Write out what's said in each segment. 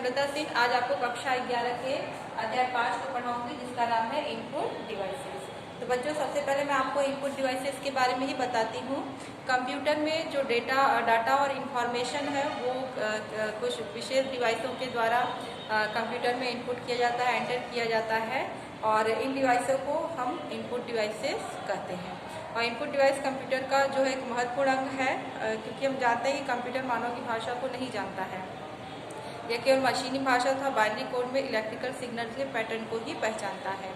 नम्रता सिंह आज आपको कक्षा 11 के अध्याय 5 को पढ़ाऊंगी, जिसका नाम है इनपुट डिवाइसेस। तो बच्चों, सबसे पहले मैं आपको इनपुट डिवाइसेस के बारे में ही बताती हूँ। कंप्यूटर में जो डाटा और इंफॉर्मेशन है वो कुछ विशेष डिवाइसों के द्वारा कंप्यूटर में इनपुट किया जाता है, एंटर किया जाता है, और इन डिवाइसों को हम इनपुट डिवाइसेस कहते हैं। और इनपुट डिवाइस कंप्यूटर का जो एक महत्वपूर्ण अंग है, क्योंकि हम जानते हैं कि कंप्यूटर मानव की भाषा को नहीं जानता है। यह केवल मशीनी भाषा तथा बाइनरी कोड में इलेक्ट्रिकल सिग्नल के पैटर्न को ही पहचानता है।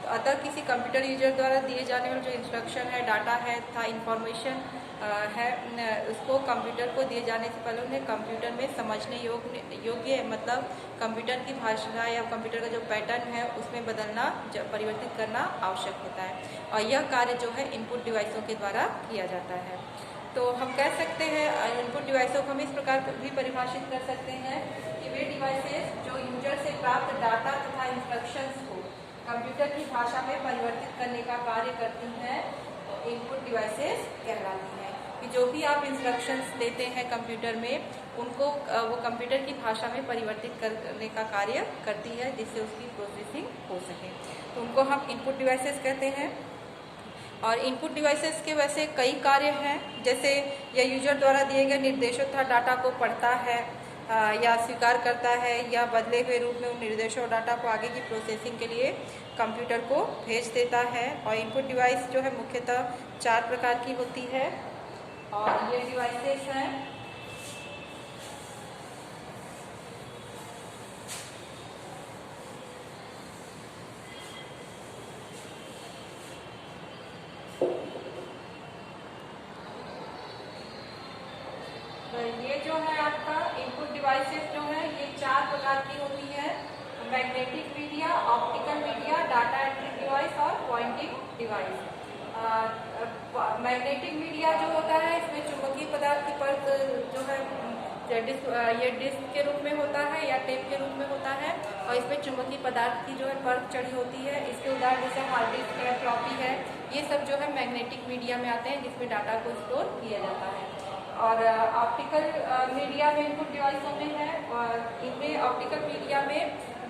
तो अतः किसी कंप्यूटर यूजर द्वारा दिए जाने वाले जो इंस्ट्रक्शन है, डाटा है तथा इंफॉर्मेशन है, उसको कंप्यूटर को दिए जाने से पहले उन्हें कंप्यूटर में समझने योग्य मतलब कंप्यूटर की भाषा या कंप्यूटर का जो पैटर्न है उसमें बदलना, परिवर्तित करना आवश्यक होता है। और यह कार्य जो है इनपुट डिवाइसों के द्वारा किया जाता है। तो हम कह सकते हैं इनपुट डिवाइसों को हम इस प्रकार भी परिभाषित कर सकते हैं कि वे डिवाइसेस जो यूजर से प्राप्त डाटा तथा इंस्ट्रक्शंस को कंप्यूटर की भाषा में परिवर्तित करने का कार्य करती हैं, इनपुट डिवाइसेस कहलाती हैं। कि जो भी आप इंस्ट्रक्शंस देते हैं कंप्यूटर में, उनको वो कंप्यूटर की भाषा में परिवर्तित करने का कार्य करती है, जिससे उसकी प्रोसेसिंग हो सके। तो उनको हम इनपुट डिवाइसेस कहते हैं। और इनपुट डिवाइसेस के वैसे कई कार्य हैं, जैसे यह यूजर द्वारा दिए गए निर्देशों तथा डाटा को पढ़ता है या स्वीकार करता है, या बदले हुए रूप में उन निर्देशों और डाटा को आगे की प्रोसेसिंग के लिए कंप्यूटर को भेज देता है। और इनपुट डिवाइस जो है मुख्यतः 4 प्रकार की होती है, और ये डिवाइसेस हैं ये जो है आपका इनपुट डिवाइसेस जो है ये 4 प्रकार की होती है। Magnetic media, optical media, data entry device और पॉइंटिंग डिवाइस। मैग्नेटिक मीडिया जो होता है, इसमें चुंबकीय पदार्थ की परत जो है ये डिस्क के रूप में होता है या टेप के रूप में होता है, और इसमें चुंबकीय पदार्थ की जो है परत चढ़ी होती है। इसके उदाहरण जैसे हार्ड डिस्क है, फ्लॉपी है, ये सब जो है मैग्नेटिक मीडिया में आते हैं, जिसमें डाटा को स्टोर किया जाता है। और ऑप्टिकल मीडिया में इनपुट डिवाइसों में है, और इनमें ऑप्टिकल मीडिया में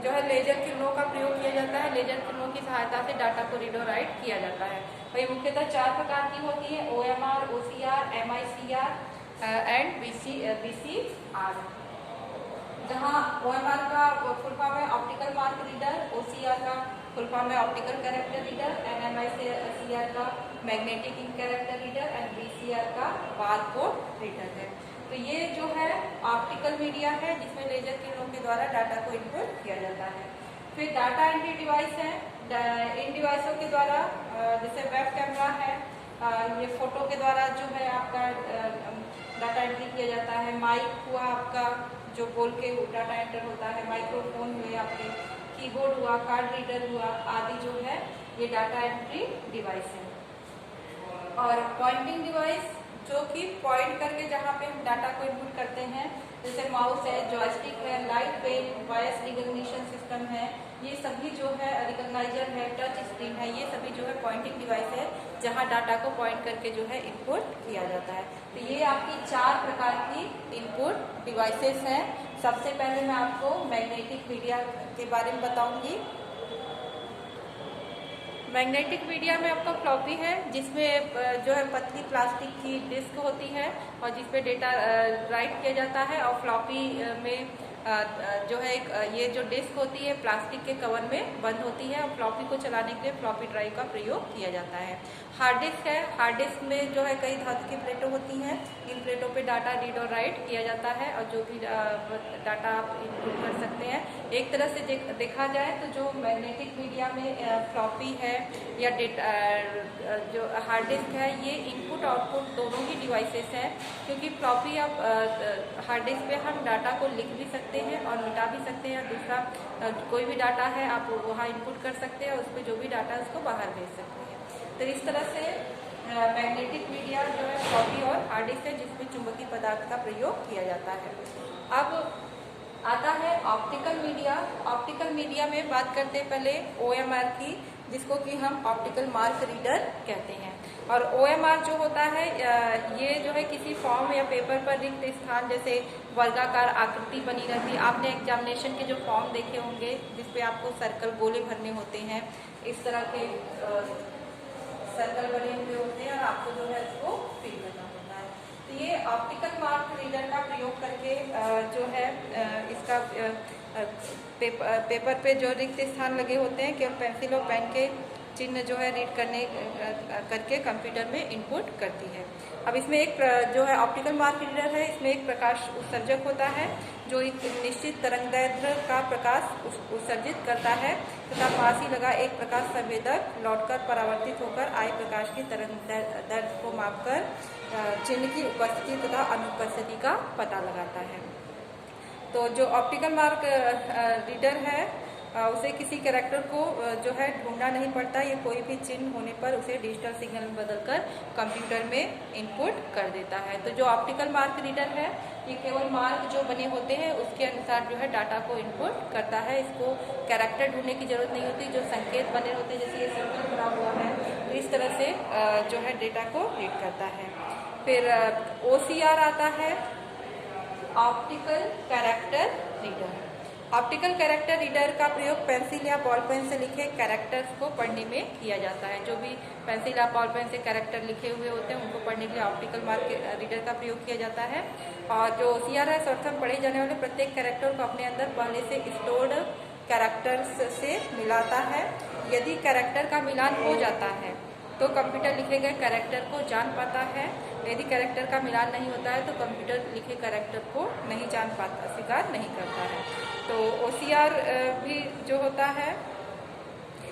जो है लेजर किरणों का प्रयोग किया जाता है। लेजर किरणों की सहायता से डाटा को रीड और राइट किया जाता है। और ये मुख्यतः 4 प्रकार की होती है: OMR, OCR, MICR and VCR। जहाँ OMR का फुल फॉर्म है ऑप्टिकल मार्क रीडर, OCR का फुल फॉर्म है optical character reader, and MICR का magnetic ink character reader, and VCR का बारकोड रीडर है। तो ये जो है ऑप्टिकल मीडिया है, जिसमें लेजर किरणों के द्वारा डाटा को इनपुट किया जाता है। फिर डाटा एंट्री डिवाइस है। इन डिवाइसों के द्वारा जैसे वेब कैमरा है, ये फोटो के द्वारा जो है आपका डाटा एंट्री किया जाता है। माइक हुआ आपका, जो बोल के डाटा एंटर होता है। माइक्रोफोन हुए आपके, कीबोर्ड हुआ, कार्ड रीडर हुआ, आदि जो है ये डाटा एंट्री डिवाइस है। और पॉइंटिंग डिवाइस, जो कि पॉइंट करके जहाँ पे हम डाटा को इनपुट करते हैं, जैसे माउस है, जॉयस्टिक है, light pen, voice recognition system है, ये सभी जो है रिकॉग्नाइजर है, टच स्क्रीन है, ये सभी जो है पॉइंटिंग डिवाइस है, जहाँ डाटा को पॉइंट करके जो है इनपुट किया जाता है। तो ये आपकी 4 प्रकार की इनपुट डिवाइसेस हैं। सबसे पहले मैं आपको मैग्नेटिक मीडिया के बारे में बताऊंगी। मैग्नेटिक मीडिया में आपका फ्लॉपी है, जिसमें जो है पतली प्लास्टिक की डिस्क होती है, और जिसपे डेटा राइट किया जाता है। और फ्लॉपी में जो है ये जो डिस्क होती है प्लास्टिक के कवर में बंद होती है, और फ्लॉपी को चलाने के लिए फ्लॉपी ड्राइव का प्रयोग किया जाता है। हार्ड डिस्क है। हार्ड डिस्क में जो है कई धातु की प्लेटें होती हैं, इन प्लेटों पे डाटा रीड और राइट किया जाता है, और जो भी डाटा आप इनपुट कर सकते हैं। एक तरह से देखा जाए तो जो मैग्नेटिक मीडिया में फ्लॉपी है या जो हार्ड डिस्क है, ये इनपुट आउटपुट दोनों ही डिवाइसेस हैं, क्योंकि फ्लॉपी आप हार्ड डिस्क पे हम डाटा को लिख भी सकते हैं और मिटा भी सकते हैं। दूसरा कोई भी डाटा है आप वहाँ इनपुट कर सकते हैं, और उस पर जो भी डाटा है उसको बाहर भेज सकते हैं। तो इस तरह से मैग्नेटिक मीडिया जो है फ्लॉपी और हार्ड डिस्क है, जिसमें चुंबकीय पदार्थ का प्रयोग किया जाता है। अब आता है ऑप्टिकल मीडिया। ऑप्टिकल मीडिया में बात करते हैं पहले OMR की, जिसको कि हम ऑप्टिकल मार्क रीडर कहते हैं। और OMR जो होता है ये जो है किसी फॉर्म या पेपर पर रिक्त स्थान, जैसे वर्गाकार आकृति बनी रहती है। आपने एग्जामिनेशन के जो फॉर्म देखे होंगे जिसपे आपको सर्कल गोले भरने होते हैं, इस तरह के सर्कल बने हुए होते हैं और आपको जो है इसको फिल करना होता है। तो ये ऑप्टिकल मार्क रीडर का प्रयोग करके जो है इसका पेपर पे जो रिक्त स्थान लगे होते हैं केवल पेंसिल और पेन के चिन्ह जो है रीड करके कंप्यूटर में इनपुट करती है। अब इसमें एक जो है ऑप्टिकल मार्क रीडर है, इसमें एक प्रकाश उत्सर्जक होता है जो एक निश्चित तरंगदैर्ध्य का प्रकाश उत्सर्जित करता है तथा पास ही लगा एक प्रकाश संवेदक लौटकर परावर्तित होकर आए प्रकाश की तरंगदैर्ध्य को मापकर चिन्ह की उपस्थिति तथा अनुपस्थिति का पता लगाता है। तो जो ऑप्टिकल मार्क रीडर है उसे किसी कैरेक्टर को जो है ढूंढना नहीं पड़ता, ये कोई भी चिन्ह होने पर उसे डिजिटल सिग्नल में बदलकर कंप्यूटर में इनपुट कर देता है। तो जो ऑप्टिकल मार्क रीडर है ये केवल मार्क जो बने होते हैं उसके अनुसार जो है डाटा को इनपुट करता है। इसको कैरेक्टर ढूंढने की जरूरत नहीं होती, जो संकेत बने होते हैं जैसे ये सर्कल बना हुआ है तो इस तरह से जो है डेटा को रीड करता है। फिर OCR आता है, optical character reader. Optical character reader का प्रयोग पेंसिल या बॉल पेन से लिखे कैरेक्टर्स को पढ़ने में किया जाता है। जो भी पेंसिल या बॉल पेन से कैरेक्टर लिखे हुए होते हैं उनको पढ़ने के लिए ऑप्टिकल मार्क रीडर का प्रयोग किया जाता है। और जो OCR है सर्वप्रथम पढ़े जाने वाले प्रत्येक कैरेक्टर को अपने अंदर पहले से स्टोर्ड कैरेक्टर्स से मिलाता है। यदि कैरेक्टर का मिलान हो जाता है तो कंप्यूटर लिखे गए कैरेक्टर को जान पाता है। यदि कैरेक्टर का मिलान नहीं होता है तो कंप्यूटर लिखे कैरेक्टर को नहीं जान पाता, स्वीकार नहीं करता है। तो OCR भी जो होता है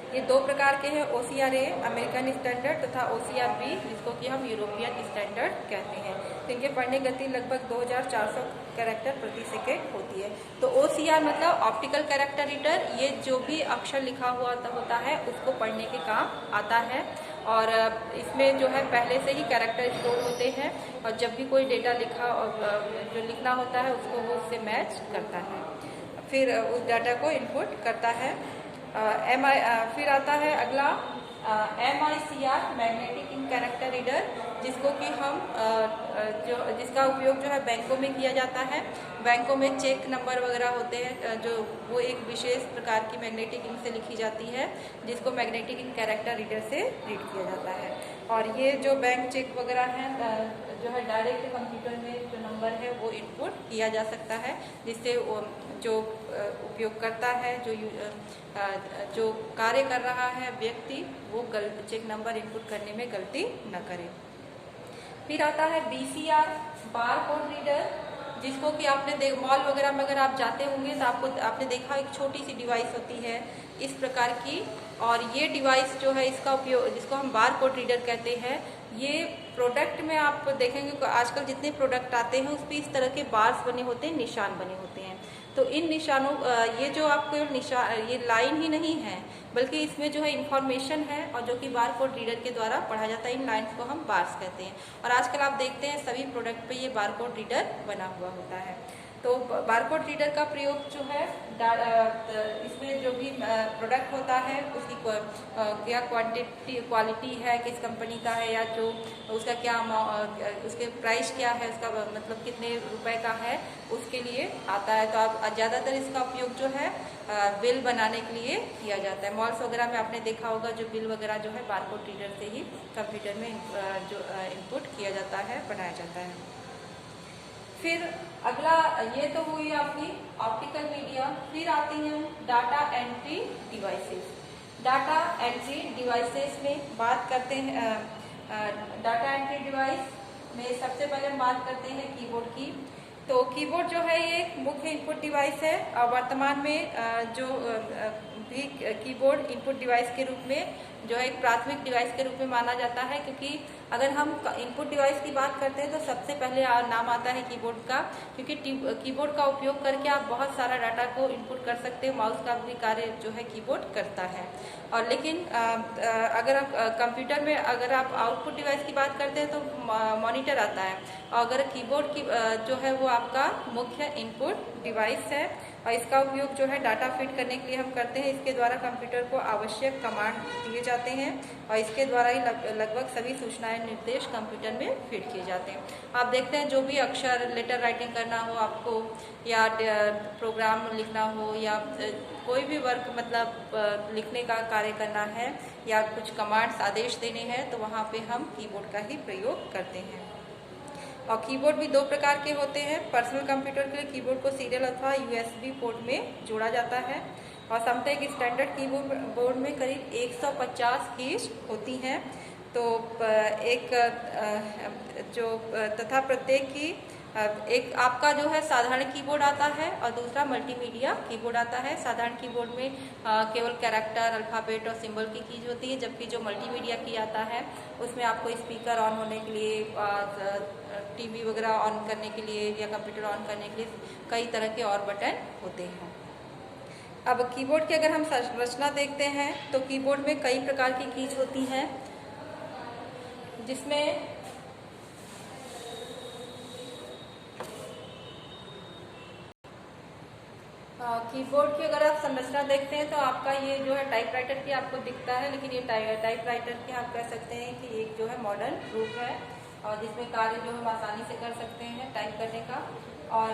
ये दो प्रकार के हैं, OCR-A अमेरिकन स्टैंडर्ड तथा OCR-B जिसको कि हम यूरोपियन स्टैंडर्ड कहते हैं। तो इनके पढ़ने गति लगभग 2400 कैरेक्टर प्रति सेकेंड होती है। तो OCR मतलब ऑप्टिकल कैरेक्टर रीडर, ये जो भी अक्षर लिखा हुआ होता है उसको पढ़ने के काम आता है। और इसमें जो है पहले से ही कैरेक्टर स्टोर होते हैं और जब भी कोई डेटा जो लिखना होता है उसको वो उससे मैच करता है, फिर उस डाटा को इनपुट करता है। फिर आता है अगला MICR magnetic ink character reader, जिसको कि हम जिसका उपयोग जो है बैंकों में किया जाता है। बैंकों में चेक नंबर वगैरह होते हैं जो वो एक विशेष प्रकार की मैग्नेटिक इंक से लिखी जाती है जिसको मैग्नेटिक इंक कैरेक्टर रीडर से रीड किया जाता है। और ये जो बैंक चेक वगैरह हैं जो है डायरेक्ट कंप्यूटर में जो नंबर है वो इनपुट किया जा सकता है, जिससे जो उपयोगकर्ता है जो कार्य कर रहा है व्यक्ति वो चेक नंबर इनपुट करने में गलती न करे। फिर आता है BCR बार कोड रीडर, जिसको कि आपने मॉल वगैरह में अगर आप जाते होंगे तो आपने देखा एक छोटी सी डिवाइस होती है इस प्रकार की। और ये डिवाइस जो है इसका उपयोग जिसको हम बार कोड रीडर कहते हैं, ये प्रोडक्ट में आप देखेंगे कि आजकल जितने प्रोडक्ट आते हैं उस पर इस तरह के बार्स बने होते हैं, निशान बने होते हैं। तो इन निशानों ये जो आपको ये लाइन ही नहीं है बल्कि इसमें जो है इंफॉर्मेशन है और जो कि बार कोड रीडर के द्वारा पढ़ा जाता है। इन लाइन्स को हम बार्स कहते हैं और आजकल आप देखते हैं सभी प्रोडक्ट पे ये बार कोड रीडर बना हुआ होता है। तो बारकोड रीडर का प्रयोग जो है इसमें जो भी प्रोडक्ट होता है उसकी क्या क्वालिटी है, किस कंपनी का है या जो उसका क्या उसके प्राइस क्या है, उसका मतलब कितने रुपए का है, उसके लिए आता है। तो आप ज़्यादातर इसका उपयोग जो है बिल बनाने के लिए किया जाता है। मॉल्स वगैरह में आपने देखा होगा जो बिल वगैरह जो है बारकोड रीडर से ही कंप्यूटर में जो इनपुट किया जाता है, बनाया जाता है। फिर अगला ये तो हुई आपकी ऑप्टिकल मीडिया। फिर आती हैं data entry devices. Data entry devices में बात करते हैं डाटा एंट्री डिवाइस में सबसे पहले हम बात करते हैं कीबोर्ड की। तो कीबोर्ड जो है ये एक मुख्य इनपुट डिवाइस है और वर्तमान में जो भी कीबोर्ड इनपुट डिवाइस के रूप में जो है एक प्राथमिक डिवाइस के रूप में माना जाता है, क्योंकि अगर हम इनपुट डिवाइस की बात करते हैं तो सबसे पहले नाम आता है कीबोर्ड का, क्योंकि कीबोर्ड का उपयोग करके आप बहुत सारा डाटा को इनपुट कर सकते हैं। माउस का भी कार्य जो है कीबोर्ड करता है। और लेकिन अगर आप कंप्यूटर में अगर आप आउटपुट डिवाइस की बात करते हैं तो मॉनिटर आता है, और अगर कीबोर्ड की जो है वो आपका मुख्य इनपुट डिवाइस है, और इसका उपयोग जो है डाटा फीड करने के लिए हम करते हैं। इसके द्वारा कंप्यूटर को आवश्यक कमांड दिए जाते हैं, और इसके द्वारा ही लगभग सभी सूचनाएं निर्देश कंप्यूटर में फीड किए जाते हैं। आप देखते हैं जो भी अक्षर लेटर राइटिंग करना हो आपको, या प्रोग्राम लिखना हो, या कोई भी वर्क मतलब लिखने का कार्य करना है, या कुछ कमांड्स आदेश देने हैं, तो वहाँ पे हम कीबोर्ड का ही प्रयोग करते हैं। और कीबोर्ड भी दो प्रकार के होते हैं। पर्सनल कंप्यूटर के लिए कीबोर्ड को सीरियल अथवा यूएसबी पोर्ट में जोड़ा जाता है, और समथिंग एक स्टैंडर्ड कीबोर्ड में करीब 150 कीज होती हैं। तो एक जो तथा प्रत्येक की एक आपका जो है साधारण कीबोर्ड आता है, और दूसरा मल्टीमीडिया कीबोर्ड आता है। साधारण कीबोर्ड में केवल कैरेक्टर, अल्फ़ाबेट और सिंबल की कीज होती है, जबकि जो मल्टीमीडिया की आता है उसमें आपको स्पीकर ऑन होने के लिए, टीवी वगैरह ऑन करने के लिए, या कंप्यूटर ऑन करने के लिए कई तरह के और बटन होते हैं। अब कीबोर्ड की अगर हम संरचना देखते हैं तो कीबोर्ड में कई प्रकार की कीज होती हैं, जिसमें कीबोर्ड की अगर आप संरचना देखते हैं तो आपका ये जो है टाइपराइटर की आपको दिखता है, लेकिन ये टाइपराइटर की आप कह सकते हैं कि एक जो है मॉडर्न रूप है, और जिसमें कार्य जो हम आसानी से कर सकते हैं टाइप करने का। और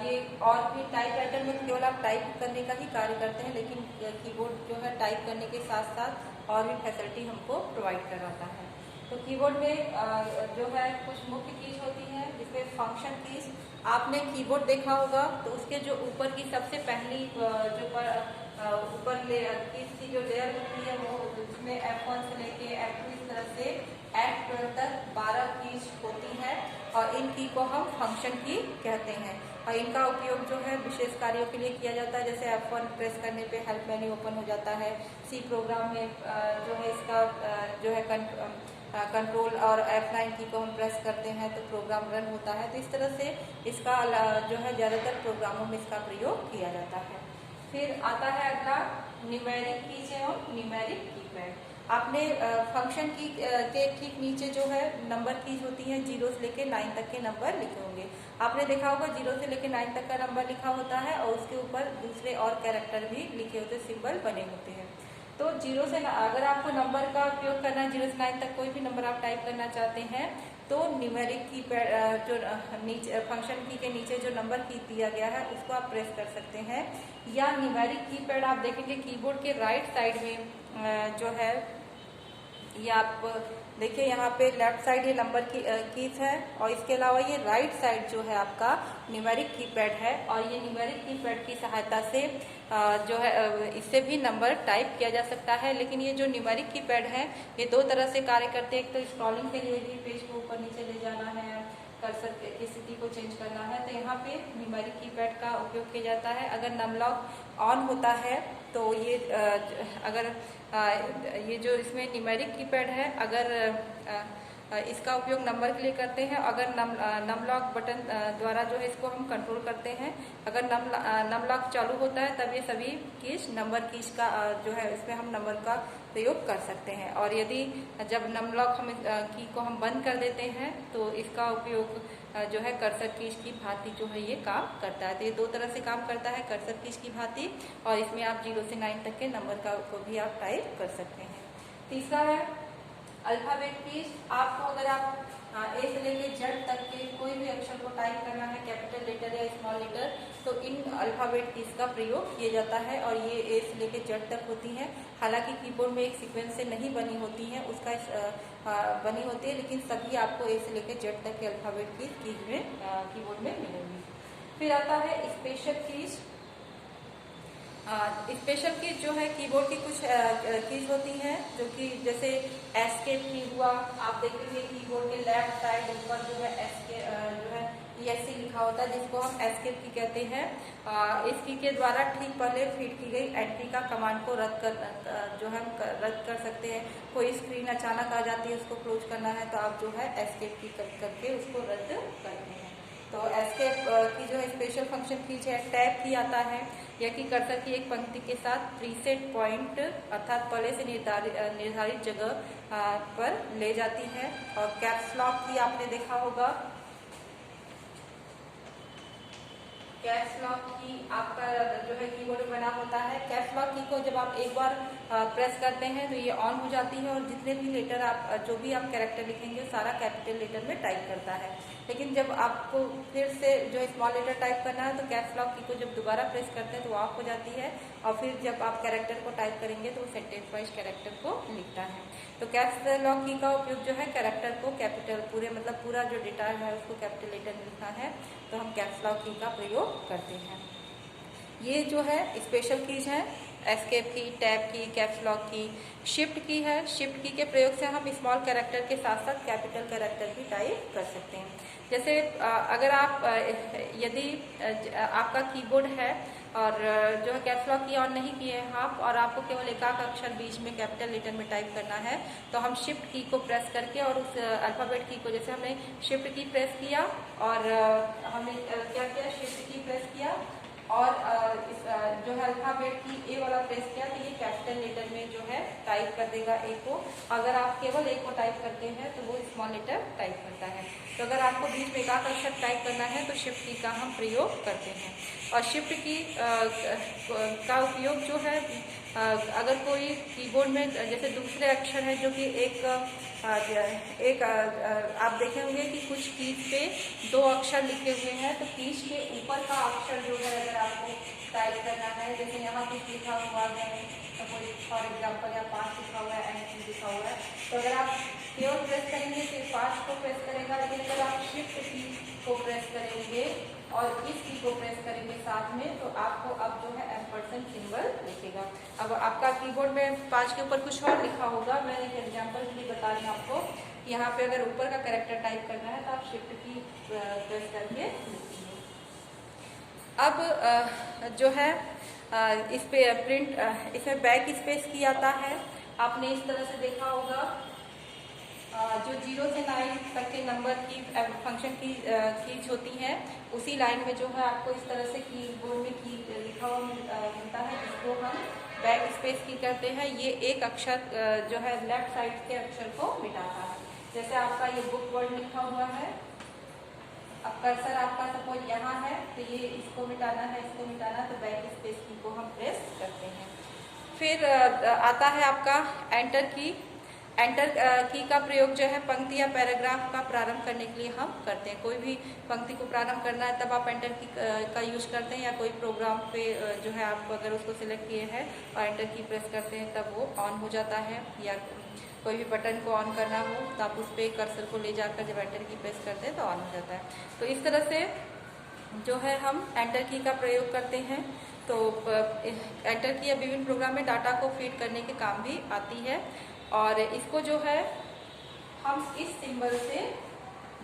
ये और भी टाइपराइटर में केवल आप टाइप करने का ही कार्य करते हैं, लेकिन कीबोर्ड जो है टाइप करने के साथ साथ और भी फैसिलिटी हमको प्रोवाइड कराता है। तो कीबोर्ड में जो है कुछ मुख्य कीज होती हैं, जिसमें फंक्शन कीज। आपने कीबोर्ड देखा होगा तो उसके जो ऊपर की सबसे पहली जो ऊपर कीज की जो लेयर होती है वो जिसमें F1 से लेके F2 इस तरह से F12 तक 12 कीज होती हैं, और इन की को हम फंक्शन की कहते हैं। और इनका उपयोग जो है विशेष कार्यों के लिए किया जाता है, जैसे F1 प्रेस करने पे हेल्प मेन्यू ओपन हो जाता है। सी प्रोग्राम में जो है इसका जो है कंट्रोल और F9 की को हम प्रेस करते हैं तो प्रोग्राम रन होता है। तो इस तरह से इसका जो है ज़्यादातर प्रोग्रामों में इसका प्रयोग किया जाता है। फिर आता है अगला न्यूमेरिक कीज और न्यूमेरिक कीपैड। आपने फंक्शन की के ठीक नीचे जो है नंबर कीज होती हैं, 0 से लेके 9 तक के नंबर लिखे होंगे। आपने देखा होगा 0 से लेके 9 तक का नंबर लिखा होता है, और उसके ऊपर दूसरे और कैरेक्टर भी लिखे होते, सिंबल बने होते हैं। तो 0 से अगर आपको नंबर का उपयोग करना है, 0 से 9 तक कोई भी नंबर आप टाइप करना चाहते हैं, तो न्यूमेरिक कीपैड जो नीचे फंक्शन की के नीचे जो नंबर की दिया गया है उसको आप प्रेस कर सकते हैं। या न्यूमेरिक कीपैड आप देखेंगे कीबोर्ड के राइट साइड में जो है, ये आप देखिए यहाँ पे लेफ्ट साइड ये नंबर की कीज है, और इसके अलावा ये राइट साइड जो है आपका न्यूमेरिक कीपैड है। और ये न्यूमेरिक कीपैड की सहायता से जो है इससे भी नंबर टाइप किया जा सकता है। लेकिन ये जो न्यूमेरिक कीपैड है ये दो तरह से कार्य करते हैं। एक तो स्क्रॉलिंग के लिए भी पेज को ऊपर नीचे ले जाना है, कर्सर की स्थिति को चेंज करना है, तो यहाँ पे न्यूमेरिक कीपैड का उपयोग किया जाता है। अगर नमलॉक ऑन होता है तो ये अगर ये जो इसमें न्यूमेरिक कीपैड है, अगर इसका उपयोग नंबर के लिए करते हैं, अगर नमलॉक बटन द्वारा जो है इसको हम कंट्रोल करते हैं। अगर नमलॉक चालू होता है तब ये सभी कीज नंबर कीज का जो है इसमें हम नंबर का प्रयोग कर सकते हैं। और यदि जब नमलॉक हम की को हम बंद कर देते हैं तो इसका उपयोग जो है कर्सर कीज की भांति जो है ये काम करता है। तो ये दो तरह से काम करता है, कर्सर कीज की भांति, और इसमें आप 0 से 9 तक के नंबर को भी आप टाइप कर सकते हैं। तीसरा है अल्फाबेट कीज। आपको अगर आप ए से लेके जेड तक के कोई भी अक्षर को टाइप करना है, कैपिटल लेटर या स्मॉल लेटर, तो इन अल्फाबेट कीज का प्रयोग किया जाता है, और ये ए से लेके जेड तक होती हैं। हालांकि कीबोर्ड में एक सीक्वेंस से नहीं बनी होती हैं, उसका बनी होती है, लेकिन सभी आपको ए से लेके जेड तक के अल्फाबेट कीज में कीबोर्ड में मिलेंगी। फिर आता है स्पेशल कीज। स्पेशल कीज जो है कीबोर्ड की कुछ कीज होती हैं, जो कि जैसे एस्केप की हुआ, आप देखेंगे कीबोर्ड के लेफ्ट साइड ऊपर जो है जो है ESC लिखा होता है, जिसको हम एस्केप की कहते हैं। इस की के द्वारा ठीक पहले फीड की गई एंट्री का कमांड को रद्द कर सकते हैं। कोई स्क्रीन अचानक आ जाती है, उसको क्लोज करना है तो आप जो है एस्केप की करके उसको रद्द करते हैं। तो एस्केप की जो है स्पेशल फंक्शन की है टैब की आता है, यह कि कर्सर की एक पंक्ति के साथ प्रीसेट पॉइंट अर्थात पहले से निर्धारित जगह पर ले जाती है। और कैप्स लॉक की आपने देखा होगा, कैप्स लॉक की आपका जो है कीबोर्ड में बना होता है। कैप्स लॉक की को जब आप एक बार प्रेस करते हैं तो ये ऑन हो जाती है और जितने भी लेटर आप जो भी आप कैरेक्टर लिखेंगे सारा कैपिटल लेटर में टाइप करता है। लेकिन जब आपको फिर से जो है स्मॉल लेटर टाइप करना है तो कैप्स लॉक की को जब दोबारा प्रेस करते हैं तो ऑफ हो जाती है और फिर जब आप कैरेक्टर को टाइप करेंगे तो वो सेंटेंस वाइज कैरेक्टर को लिखता है। तो कैप्स लॉक की का उपयोग जो है कैरेक्टर को कैपिटल पूरा जो डेटा है उसको कैपिटल लेटर में लिखना है तो हम कैप्स लॉक की का प्रयोग करते हैं। ये जो है स्पेशल कीज हैं, एस्केप की, टैब की, कैप्स लॉक की। शिफ्ट की है, शिफ्ट की के प्रयोग से हम स्मॉल कैरेक्टर के साथ साथ कैपिटल कैरेक्टर भी टाइप कर सकते हैं। जैसे अगर आप यदि आपका कीबोर्ड है और जो है कैप्स लॉक की ऑन नहीं किए हैं आप और आपको केवल एकाक अक्षर बीच में कैपिटल लेटर में टाइप करना है तो हम शिफ्ट की को प्रेस करके और उस अल्फ़ाबेट की को, जैसे हमने शिफ्ट की प्रेस किया और हमने क्या किया, शिफ्ट की प्रेस किया और जो है अल्फ़ाबेट की ए वाला प्रेस किया तो ये कैपिटल लेटर में जो है टाइप कर देगा ए को। अगर आप केवल ए को टाइप करते हैं तो वो स्मॉल लेटर टाइप करता है। तो अगर आपको बीच में एकाक अक्षर टाइप करना है तो शिफ्ट की का हम प्रयोग करते हैं। और शिफ्ट की का उपयोग जो है अगर कोई कीबोर्ड में जैसे दूसरे अक्षर है जो कि आप देखे होंगे कि कुछ कीज पे दो अक्षर लिखे हुए हैं तो कीज के ऊपर का अक्षर जो है अगर आपको टाइप करना है, जैसे यहाँ कुछ लिखा हुआ है तो कोई फॉर एग्जाम्पल या 5 लिखा हुआ है एंड लिखा हुआ है तो अगर आप केवल प्रेस करेंगे तो 5 को प्रेस करेगा, लेकिन अगर आप शिफ्ट की को प्रेस करेंगे और इस की को प्रेस करेंगे साथ में तो आपको अब जो है एम्परसेंड सिंबल दिखेगा। अब आपका कीबोर्ड में 5 के ऊपर कुछ और लिखा होगा, मैं एक एग्जांपल के लिए बता रही हूँ आपको। यहाँ पे अगर ऊपर का कैरेक्टर टाइप करना है तो आप शिफ्ट की प्रेस करके लिखेंगे। अब जो है इस पे प्रिंट इसमें बैक स्पेस की आता है, आपने इस तरह से देखा होगा। जो 0 से 9 तक के नंबर की फंक्शन की कीज होती हैं उसी लाइन में जो है आपको इस तरह से कीबोर्ड में की लिखा हुआ मिलता है, जिसको हम बैक स्पेस की करते हैं। ये एक अक्षर जो है लेफ्ट साइड के अक्षर को मिटाता है। जैसे आपका ये बुक वर्ड लिखा हुआ है, अब कर्सर आपका सपोज यहाँ है तो ये इसको मिटाना है, इसको मिटाना, तो बैक स्पेस की को हम प्रेस करते हैं। फिर आता है आपका एंटर की। एंटर की का प्रयोग जो है पंक्ति या पैराग्राफ का प्रारंभ करने के लिए हम करते हैं। कोई भी पंक्ति को प्रारंभ करना है तब आप एंटर की का यूज करते हैं, या कोई प्रोग्राम पे जो है आप अगर उसको सिलेक्ट किए हैं और एंटर की प्रेस करते हैं तब वो ऑन हो जाता है। या कोई भी बटन को ऑन करना हो तो आप उस पर कर्सर को ले जाकर जब एंटर की प्रेस करते हैं तो ऑन हो जाता है। तो इस तरह से जो है हम एंटर की का प्रयोग करते हैं। तो एंटर की विभिन्न प्रोग्राम में डाटा को फीड करने के काम भी आती है और इसको जो है हम इस सिंबल से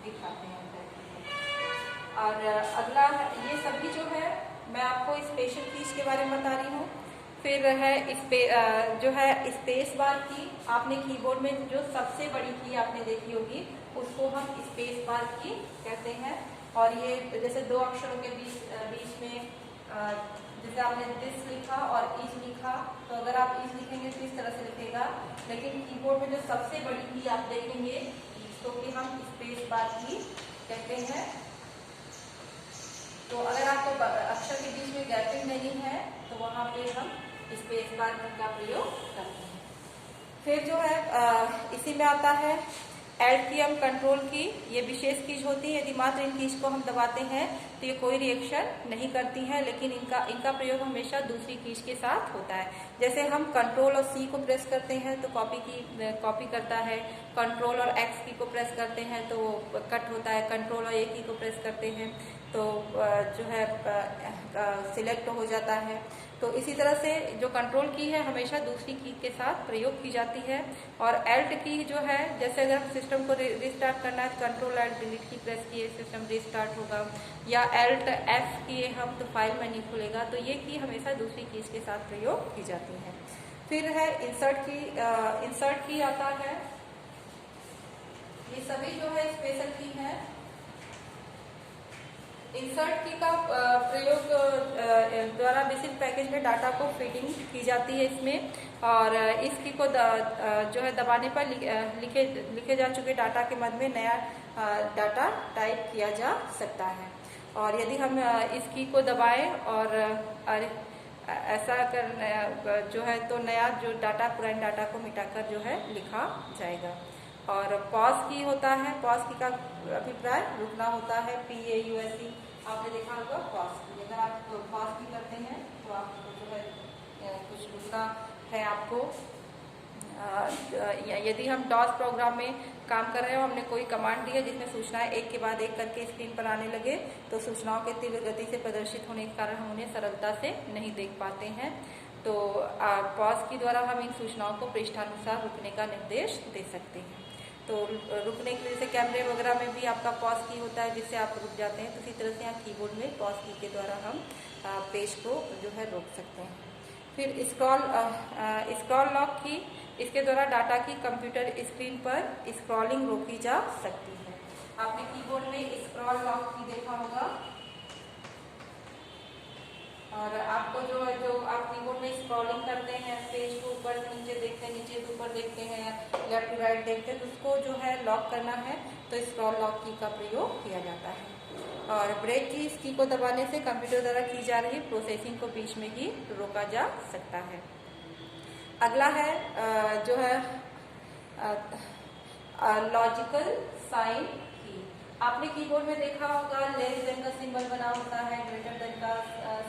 दिखाते हैं। और अगला ये सभी जो है मैं आपको स्पेशल कीज के बारे में बता रही हूँ। फिर है जो है स्पेस बार की। आपने कीबोर्ड में जो सबसे बड़ी की आपने देखी होगी उसको हम स्पेस बार की कहते हैं। और ये जैसे दो अक्षरों के बीच में जैसे आपने दिस लिखा और इज लिखा, तो अगर आप इज लिखेंगे तो इस तरह से लिखेगा, लेकिन कीबोर्ड में जो सबसे बड़ी की आप देखेंगे इसको कि हम स्पेस बार की कहते हैं। तो अगर आपको अक्षर के बीच में गैपिंग नहीं है तो वहाँ पे हम स्पेस बार का प्रयोग करते हैं। फिर जो है इसी में आता है एल्ट की, हम कंट्रोल की। ये विशेष कीज होती है, यदि मात्र इन कीज को हम दबाते हैं तो ये कोई रिएक्शन नहीं करती हैं, लेकिन इनका प्रयोग हमेशा दूसरी कीज के साथ होता है। जैसे हम कंट्रोल और सी को प्रेस करते हैं तो कॉपी करता है, कंट्रोल और एक्स की को प्रेस करते हैं तो कट होता है, कंट्रोल और ए की को प्रेस करते हैं तो जो है सिलेक्ट हो जाता है। तो इसी तरह से जो कंट्रोल की है हमेशा दूसरी की के साथ प्रयोग की जाती है। और एल्ट की जो है, जैसे अगर सिस्टम को रिस्टार्ट करना है, कंट्रोल एल्ट डिलीट की प्रेस किए सिस्टम रिस्टार्ट होगा, या एल्ट एफ किए हम तो फाइल मेन्यू खुलेगा। तो ये की हमेशा दूसरी कीज के साथ प्रयोग की जाती है। फिर है इंसर्ट की। इंसर्ट की आता है, ये सभी जो है स्पेशल की है। इंसर्ट की का प्रयोग द्वारा विशिष्ट पैकेज में डाटा को फीडिंग की जाती है इसमें, और इस की को जो है दबाने पर लिखे जा चुके डाटा के मध्य में नया डाटा टाइप किया जा सकता है। और यदि हम इस की को दबाएं और ऐसा कर जो है तो नया जो डाटा पुराने डाटा को मिटाकर जो है लिखा जाएगा। और पॉज की होता है, पॉज की का अभिप्राय रुकना होता है, PAUSE आपने देखा होगा पॉज की। अगर आप पॉज की करते हैं तो आपको जो है कुछ रुकना है आपको। यदि हम डॉस प्रोग्राम में काम कर रहे हो, हमने कोई कमांड दी है जिसमें सूचनाएं एक के बाद एक करके स्क्रीन पर आने लगे, तो सूचनाओं के तीव्र गति से प्रदर्शित होने के कारण हम उन्हें सरलता से नहीं देख पाते हैं। तो पॉज की द्वारा हम इन सूचनाओं को पृष्ठानुसार रुकने का निर्देश दे सकते हैं। तो रुकने के लिए जैसे कैमरे वगैरह में भी आपका पॉज की होता है जिससे आप रुक जाते हैं, तो इसी तरह से यहाँ कीबोर्ड में पॉज की के द्वारा हम पेज को जो है रोक सकते हैं। फिर स्क्रॉल लॉक की, इसके द्वारा डाटा की कंप्यूटर स्क्रीन पर स्क्रॉलिंग रोकी जा सकती है। आपने कीबोर्ड में स्क्रॉल लॉक की देखा होगा, और आपको जो है जो आप कीबोर्ड में स्क्रॉलिंग करते हैं, पेज को ऊपर से नीचे देखते हैं, नीचे से ऊपर देखते हैं, लेफ्ट टू राइट देखते हैं, तो उसको जो है लॉक करना है तो स्क्रॉल लॉक की का प्रयोग किया जाता है। और ब्रेक की, इस की को दबाने से कंप्यूटर द्वारा की जा रही प्रोसेसिंग को बीच में ही रोका जा सकता है। अगला है जो है लॉजिकल साइन की। आपने कीबोर्ड में देखा होगा लेस देन का सिंबल बना होता है, ग्रेटर देन का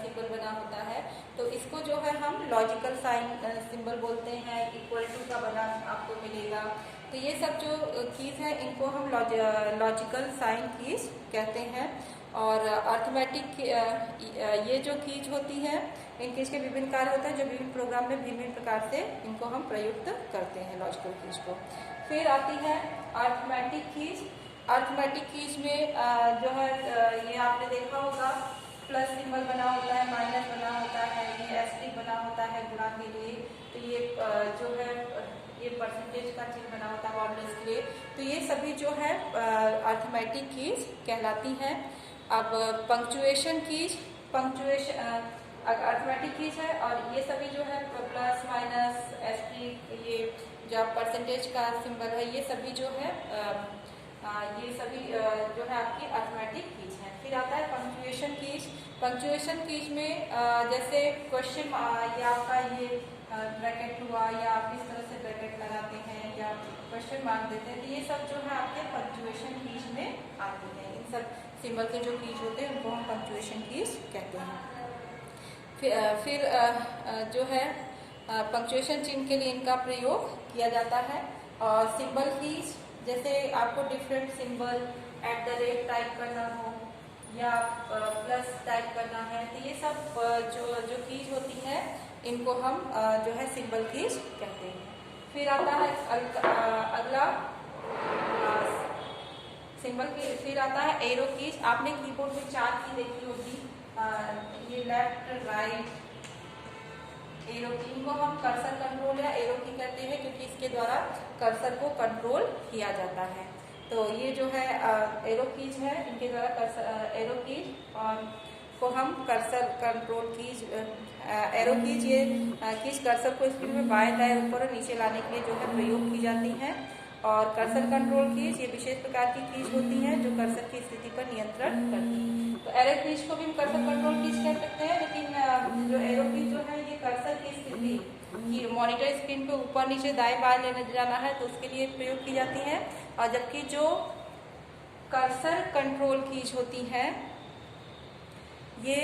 सिंबल बना होता है, तो इसको जो है हम लॉजिकल साइन सिंबल बोलते हैं। इक्वल टू का बना आपको मिलेगा। तो ये सब जो कीज हैं इनको हम लॉजिकल साइन कीज कहते हैं। और अर्थमेटिक ये जो कीज होती है, इन कीज के विभिन्न कार्य होते हैं जो विभिन्न प्रोग्राम में भिन्न प्रकार से इनको हम प्रयुक्त करते हैं लॉजिकल कीज को। फिर आती है अर्थमेटिक कीज। अर्थमेटिक कीज में जो है ये आपने देखा होगा प्लस सिंबल बना होता है, माइनस बना होता है, ये एस्टेरिक बना होता है गुणा के लिए, तो ये जो है ये परसेंटेज का चिन्ह बना होता है मॉडल्स के लिए। तो ये सभी जो है अर्थमेटिक कीज कहलाती हैं। अब punctuation keys, punctuation arithmetic keys है, और ये सभी जो है प्लस माइनस एस्टेरिक, ये जो परसेंटेज का सिंबल है, ये सभी जो है ये सभी जो है आपकी अर्थमेटिक कीज है। फिर आता है पंक्चुएशन कीज। पंक्चुएशन कीज में जैसे क्वेश्चन या आपका ये ब्रैकेट हुआ, या आप इस तरह से ब्रैकेट लगाते हैं या क्वेश्चन मार्क देते हैं, तो ये सब जो है आपके पंक्चुएशन कीज में आते हैं। इन सब सिंबल के जो कीज होते हैं उनको हम पंक्चुएशन कीज कहते हैं। फिर जो है पंक्चुएशन चिन्ह के लिए इनका प्रयोग किया जाता है। और सिंबल कीज, जैसे आपको डिफरेंट सिंबल @ टाइप करना हो या प्लस टाइप करना है, तो ये सब जो कीज होती है इनको हम जो है सिंबल कीज कहते हैं। फिर आता है अगला सिंबल की, फिर आता है एरो कीज। आपने कीबोर्ड में 4 की देखी होगी, ये लेफ्ट राइट एरो की, इनको हम कर्सर कंट्रोल या एरो की कहते हैं क्योंकि इसके द्वारा कर्सर को कंट्रोल किया जाता है। तो ये जो है एरो कीज है, इनके द्वारा कर्सर एरो कीज और को हम cursor control keys arrow keys, ये कीज कर्सर को स्क्रीन में बाएं दाएं ऊपर और नीचे लाने के लिए जो है प्रयोग की जाती हैं। और कर्सर कंट्रोल कीज ये विशेष प्रकार की कीज होती हैं जो कर्सर की स्थिति पर नियंत्रण करती हैं। तो एरो कीज को भी हम कर्सर कंट्रोल कीज कह सकते हैं, लेकिन जो एरो कीज जो है ये कर्सर की स्थिति की मॉनिटर स्क्रीन पे ऊपर नीचे दाएं बाएं लेने जाना है तो उसके लिए प्रयोग की जाती है। और जबकि जो कर्सर कंट्रोल कीज होती है ये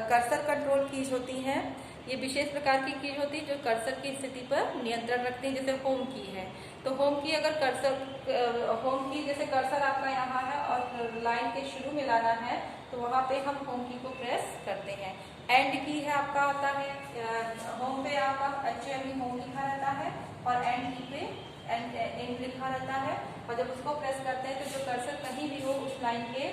कर्सर कंट्रोल कीज होती हैं, ये विशेष प्रकार की कीज होती है जो कर्सर की स्थिति पर नियंत्रण रखते हैं, जैसे होम की है। तो होम की अगर होम की जैसे कर्सर आपका यहाँ है और लाइन के शुरू में लाना है तो वहाँ पे हम होम की को प्रेस करते हैं। एंड की है आपका आता है, होम पे आपका HOME होम लिखा रहता है और एंड की पे एंड लिखा रहता है। और जब उसको प्रेस करते हैं तो जो कर्सर कहीं भी हो उस लाइन के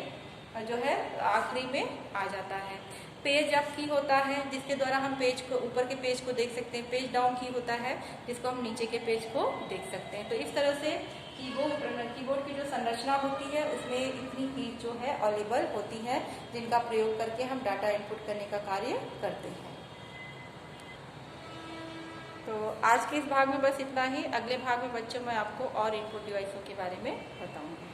जो है आखिरी में आ जाता है। पेज अप की होता है जिसके द्वारा हम पेज को ऊपर के पेज को देख सकते हैं। पेज डाउन की होता है जिसको हम नीचे के पेज को देख सकते हैं। तो इस तरह से कीबोर्ड की जो संरचना होती है उसमें इतनी कीज जो है अवेलेबल होती है जिनका प्रयोग करके हम डाटा इनपुट करने का कार्य करते हैं। तो आज के इस भाग में बस इतना ही। अगले भाग में बच्चों मैं आपको और इनपुट डिवाइसों के बारे में बताऊंगी।